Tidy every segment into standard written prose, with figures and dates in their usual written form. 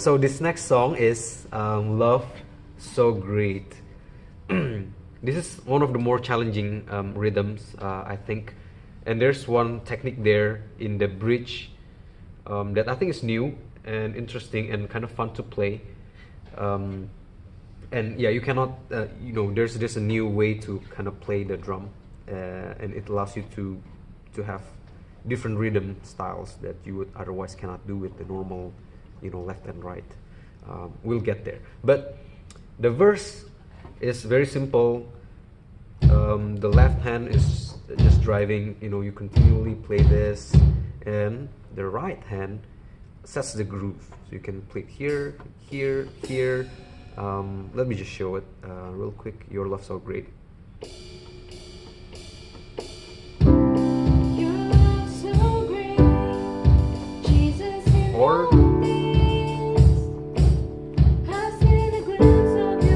so this next song is Love So Great. This is one of the more challenging rhythms, I think. And there's one technique there in the bridge that I think is new and interesting and kind of fun to play. And yeah, you cannot, there's a new way to kind of play the drum, and it allows you to have different rhythm styles that you would otherwise cannot do with the normal, left and right. We'll get there. But the verse is very simple. The left hand is just driving, you continually play this, and the right hand sets the groove. So you can play it here, here, here. Let me just show it real quick. Your Love So Great.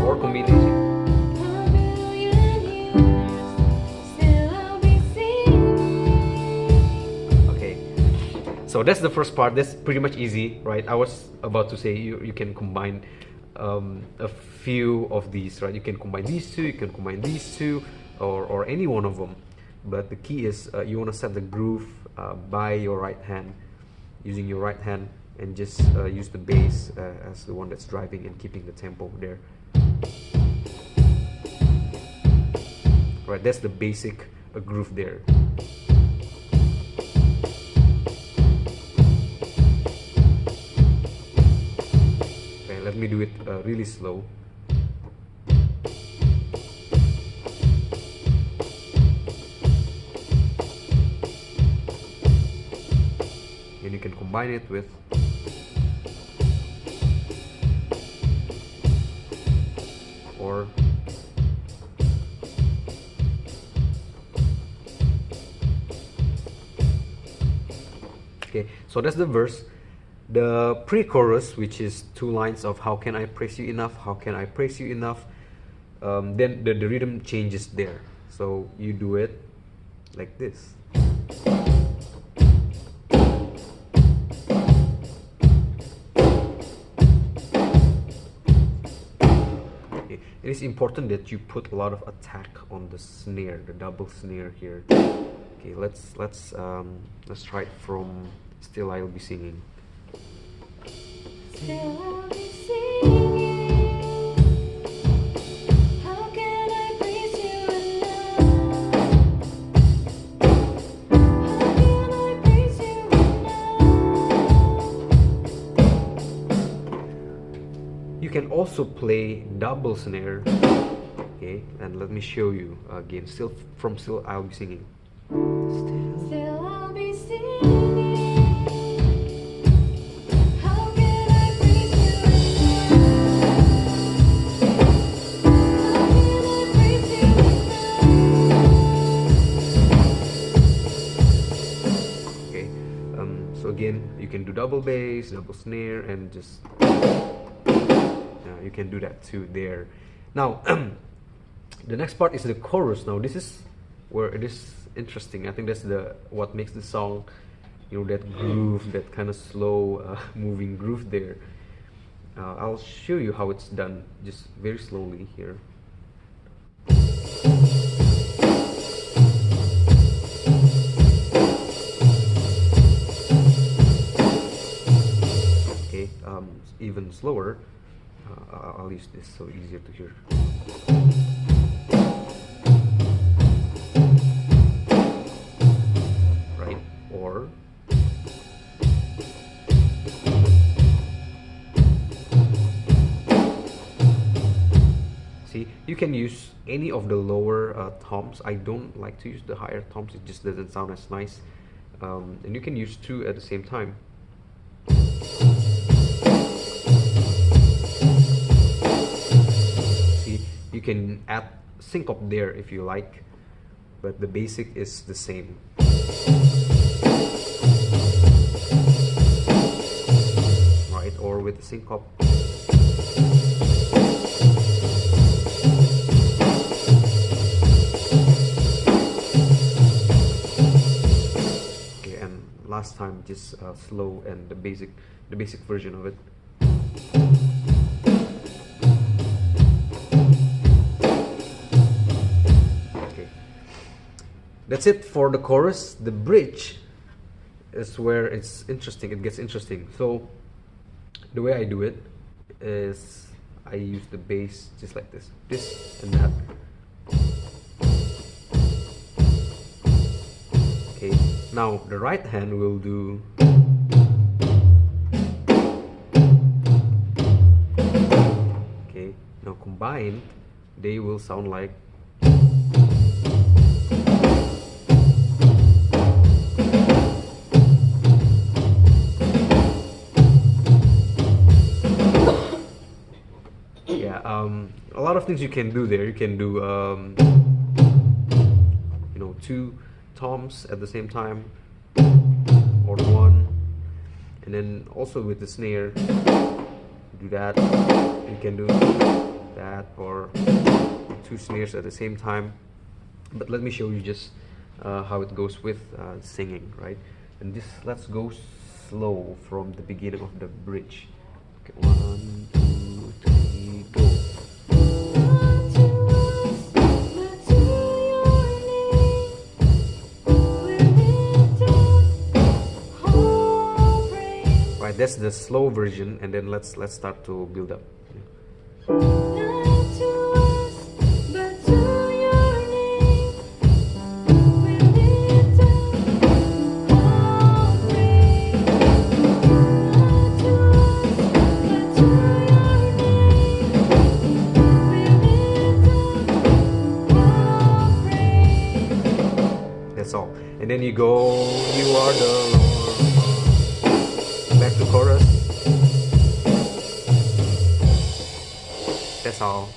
Or combination. Okay, so that's the first part. That's pretty much easy, right? I was about to say you can combine a few of these, right? You can combine these two, you can combine these two, or any one of them. But the key is you want to set the groove by your right hand, using your right hand, and just use the bass as the one that's driving and keeping the tempo there. Right, that's the basic groove there. Okay, let me do it really slow. And you can combine it with or okay, so that's the verse. The pre-chorus, which is 2 lines of how can I praise you enough, how can I praise you enough, then the rhythm changes there. So you do it like this. It is important that you put a lot of attack on the snare, the double snare here. Okay, let's try it from Still I'll Be Singing. Still I'll be singing. How can I praise you enough? How can I praise you enough? You can also play double snare. Okay, and let me show you again. Still I'll Be Singing. Still I'll be singing. How can I praise you enough? How can I praise you enough? Okay, so again, you can do double bass, double snare, and just you can do that too there. Now, the next part is the chorus. Now, this is where it is interesting. I think that's what makes the song, that groove, that kind of slow moving groove there. I'll show you how it's done, just very slowly here. Okay, even slower. I'll use this so easier to hear. Right, or see, you can use any of the lower toms. I don't like to use the higher toms, it just doesn't sound as nice. And you can use 2 at the same time. You can add syncope there if you like, but the basic is the same. Right, or with the syncope. Okay, and last time just slow and the basic version of it. Okay, that's it for the chorus. The bridge is where it's interesting. It gets interesting. So the way I do it is I use the bass just like this and that. Okay, now the right hand will do. Okay, now combined, they will sound like. A lot of things you can do there. You can do, you know, two toms at the same time, or one, and then also with the snare, do that. You can do that, or two snares at the same time. But let me show you just how it goes with singing, right? And this, let's go slow from the beginning of the bridge. Okay, 1, 2, 3, go. Right, that's the slow version, and then let's start to build up. That's all. And then you go, you are the Lord. Back to chorus. That's all.